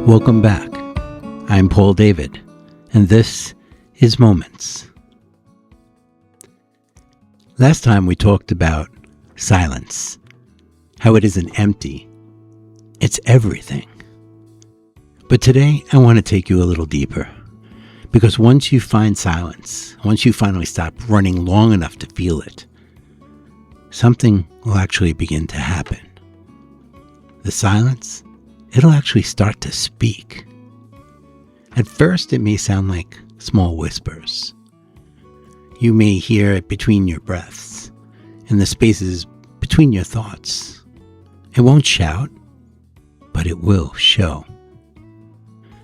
Welcome back. I'm Paul David, and this is Moments. Last time we talked about silence, how it isn't empty, it's everything. But today I want to take you a little deeper, because once you find silence, once you finally stop running long enough to feel it, something will actually begin to happen. The silence, it'll actually start to speak. At first, it may sound like small whispers. You may hear it between your breaths, in the spaces between your thoughts. It won't shout, but it will show.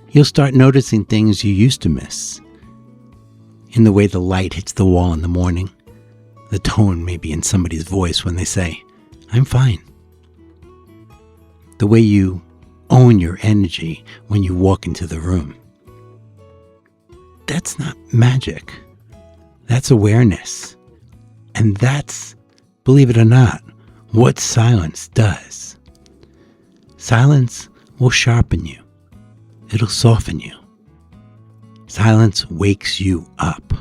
You'll start noticing things you used to miss. In the way the light hits the wall in the morning, the tone maybe in somebody's voice when they say, "I'm fine." The way you own your energy when you walk into the room. That's not magic. That's awareness. And that's, believe it or not, what silence does. Silence will sharpen you. It'll soften you. Silence wakes you up.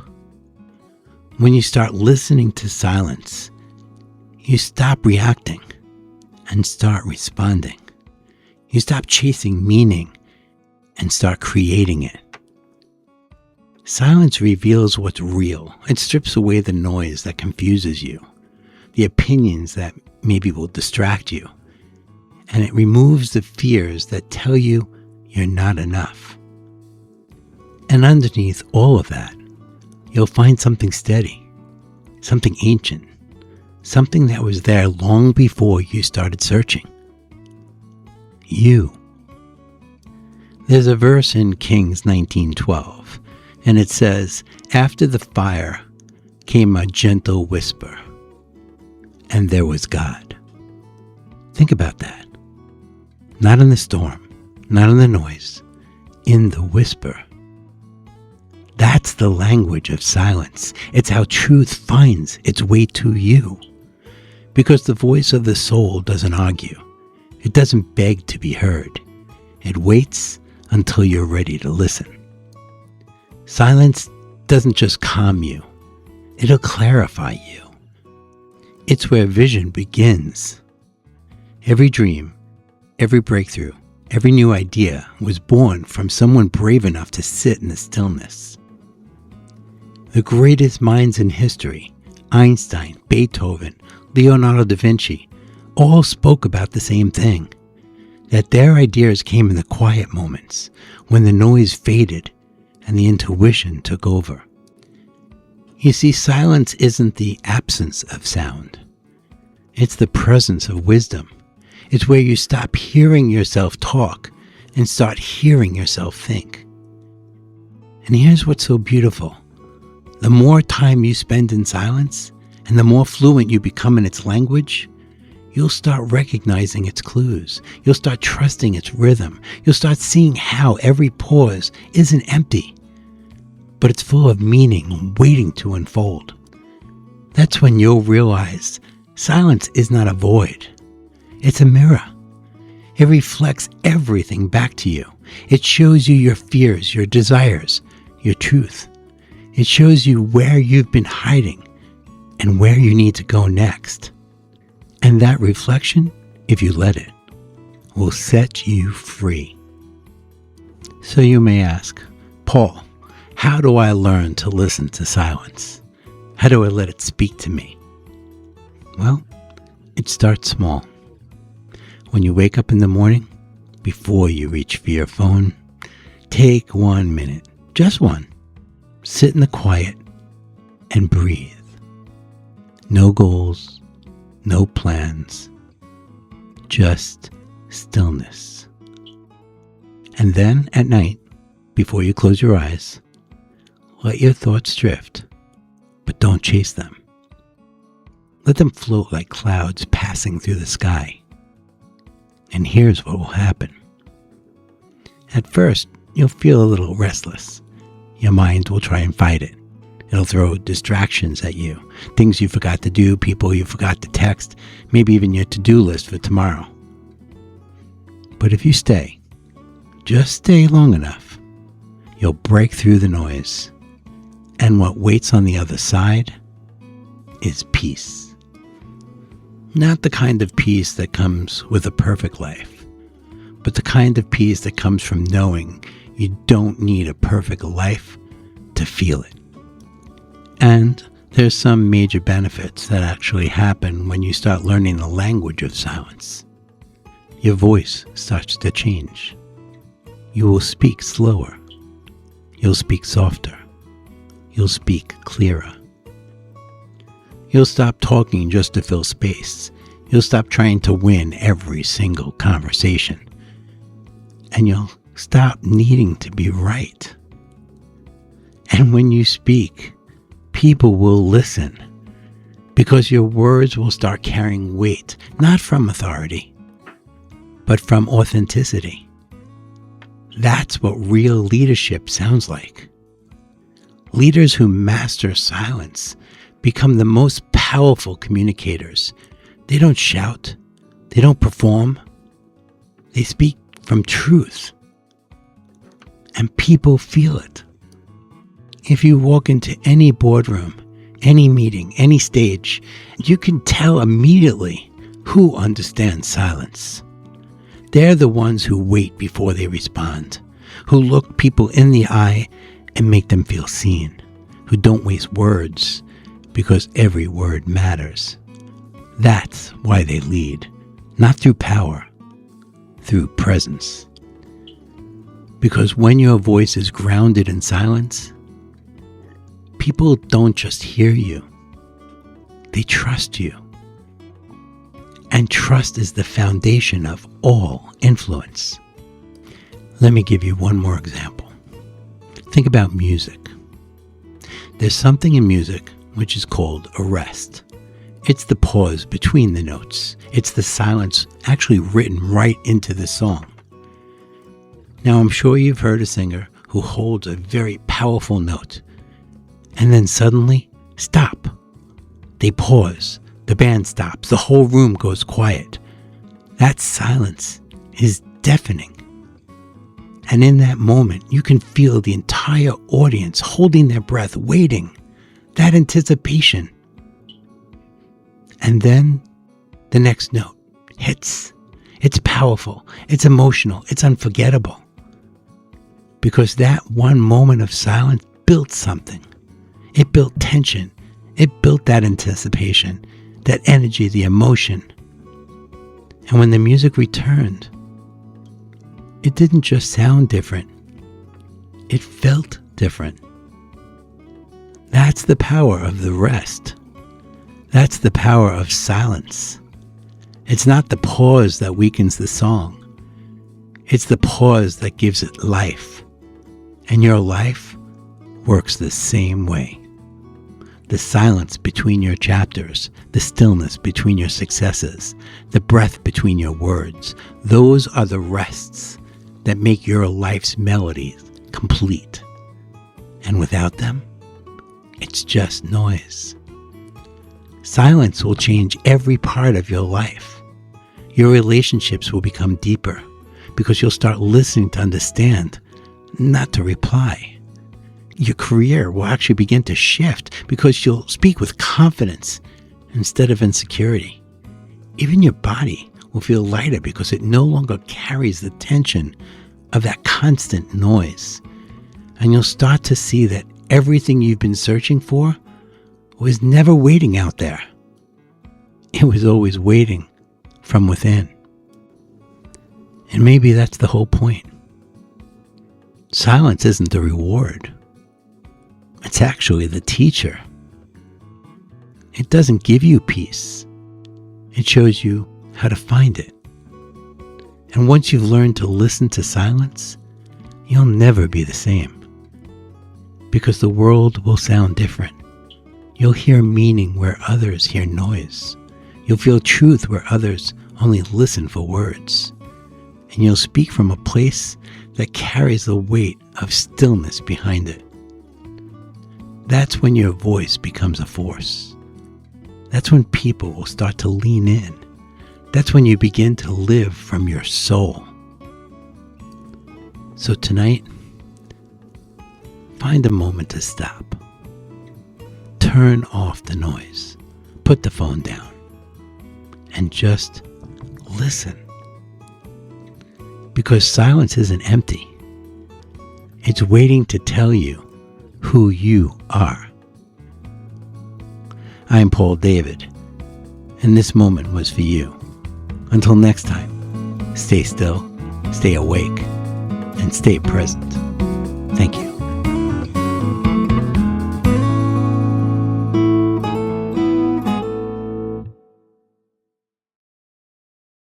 When you start listening to silence, you stop reacting and start responding. You stop chasing meaning and start creating it. Silence reveals what's real. It strips away the noise that confuses you, the opinions that maybe will distract you, and it removes the fears that tell you you're not enough. And underneath all of that, you'll find something steady, something ancient, something that was there long before you started searching. You. There's a verse in Kings 19:12, and it says, "After the fire came a gentle whisper, and there was God." Think about that. Not in the storm, not in the noise, in the whisper. That's the language of silence. It's how truth finds its way to you. Because the voice of the soul doesn't argue. It doesn't beg to be heard. It waits until you're ready to listen. Silence doesn't just calm you. It'll clarify you. It's where vision begins. Every dream, every breakthrough, every new idea was born from someone brave enough to sit in the stillness. The greatest minds in history, Einstein, Beethoven, Leonardo da Vinci, all spoke about the same thing, that their ideas came in the quiet moments when the noise faded and the intuition took over. You see, silence isn't the absence of sound. It's the presence of wisdom. It's where you stop hearing yourself talk and start hearing yourself think. And here's what's so beautiful. The more time you spend in silence and the more fluent you become in its language, you'll start recognizing its clues. You'll start trusting its rhythm. You'll start seeing how every pause isn't empty, but it's full of meaning waiting to unfold. That's when you'll realize silence is not a void. It's a mirror. It reflects everything back to you. It shows you your fears, your desires, your truth. It shows you where you've been hiding and where you need to go next. And that reflection, if you let it, will set you free. So you may ask, "Paul, how do I learn to listen to silence? How do I let it speak to me?" Well, it starts small. When you wake up in the morning, before you reach for your phone, take 1 minute, just one. Sit in the quiet and breathe. No goals, no plans, just stillness. And then at night, before you close your eyes, let your thoughts drift, but don't chase them. Let them float like clouds passing through the sky. And here's what will happen. At first, you'll feel a little restless. Your mind will try and fight it. It'll throw distractions at you, things you forgot to do, people you forgot to text, maybe even your to-do list for tomorrow. But if you stay, just stay long enough, you'll break through the noise. And what waits on the other side is peace. Not the kind of peace that comes with a perfect life, but the kind of peace that comes from knowing you don't need a perfect life to feel it. And there's some major benefits that actually happen when you start learning the language of silence. Your voice starts to change. You will speak slower. You'll speak softer. You'll speak clearer. You'll stop talking just to fill space. You'll stop trying to win every single conversation. And you'll stop needing to be right. And when you speak, people will listen because your words will start carrying weight, not from authority, but from authenticity. That's what real leadership sounds like. Leaders who master silence become the most powerful communicators. They don't shout. They don't perform. They speak from truth. And people feel it. If you walk into any boardroom, any meeting, any stage, you can tell immediately who understands silence. They're the ones who wait before they respond, who look people in the eye and make them feel seen, who don't waste words because every word matters. That's why they lead, not through power, through presence. Because when your voice is grounded in silence, people don't just hear you, they trust you. And trust is the foundation of all influence. Let me give you one more example. Think about music. There's something in music which is called a rest. It's the pause between the notes. It's the silence actually written right into the song. Now, I'm sure you've heard a singer who holds a very powerful note and then suddenly stop. They pause. The band stops. The whole room goes quiet. That silence is deafening. And in that moment, you can feel the entire audience holding their breath, waiting, that anticipation. And then the next note hits. It's powerful. It's emotional. It's unforgettable. Because that one moment of silence built something. It built tension. It built that anticipation, that energy, the emotion. And when the music returned, it didn't just sound different. It felt different. That's the power of the rest. That's the power of silence. It's not the pause that weakens the song. It's the pause that gives it life. And your life works the same way. The silence between your chapters, the stillness between your successes, the breath between your words, those are the rests that make your life's melodies complete. And without them, it's just noise. Silence will change every part of your life. Your relationships will become deeper because you'll start listening to understand, not to reply. Your career will actually begin to shift because you'll speak with confidence instead of insecurity. Even your body will feel lighter because it no longer carries the tension of that constant noise. And you'll start to see that everything you've been searching for was never waiting out there. It was always waiting from within. And maybe that's the whole point. Silence isn't the reward. It's actually the teacher. It doesn't give you peace. It shows you how to find it. And once you've learned to listen to silence, you'll never be the same. Because the world will sound different. You'll hear meaning where others hear noise. You'll feel truth where others only listen for words. And you'll speak from a place that carries the weight of stillness behind it. That's when your voice becomes a force. That's when people will start to lean in. That's when you begin to live from your soul. So tonight, find a moment to stop. Turn off the noise. Put the phone down. And just listen. Because silence isn't empty. It's waiting to tell you who you are. I'm Paul David, and this moment was for you. Until next time, stay still, stay awake, and stay present. Thank you.